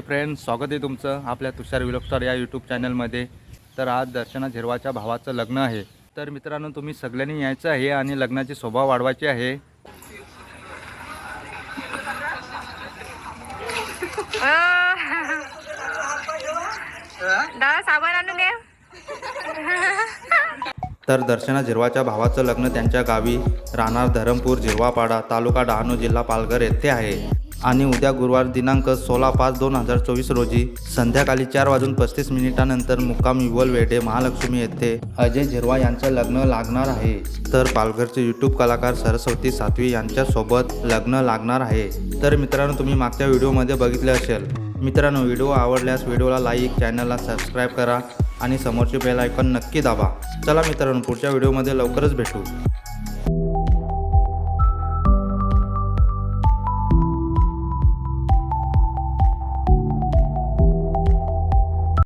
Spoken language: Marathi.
हाय फ्रेंड्स, स्वागत आहे तुमचं आपल्या तुषार व्लॉग स्टार या यूट्यूब चॅनलमध्ये। तर आज दर्शना झिरवाच्या भावाचं लग्न आहे। तर मित्रांनो, तुम्ही सगळ्यांनी यायचं आहे आणि लग्नाची शोभा वाढवायची आहे। साबण आणून दे। तर दर्शना झिरवाच्या भावाचं लग्न त्यांच्या गावी राहणार धरमपूर झिरवापाडा, तालुका डहाणू, जिल्हा पालघर येथे आहे आणि उद्या गुरुवार दिनांक 16/5/2024 रोजी संध्याकाळी 4:35 मुक्काम युवलवेढे महालक्ष्मी येथे अजय झिरवा यांचं लग्न लागणार आहे। तर पालघरचे यूट्यूब कलाकार सरस्वती सातवी यांच्यासोबत लग्न लागणार आहे। तर मित्रांनो, तुम्ही मागच्या व्हिडिओमध्ये बघितले असेल। मित्रांनो, व्हिडिओ आवडल्यास व्हिडिओला लाईक, चॅनलला सबस्क्राईब करा आणि समोरचे बेल आयकॉन नक्की दाबा। चला मित्रांनो, पुढच्या व्हिडिओमध्ये लवकरच भेटू।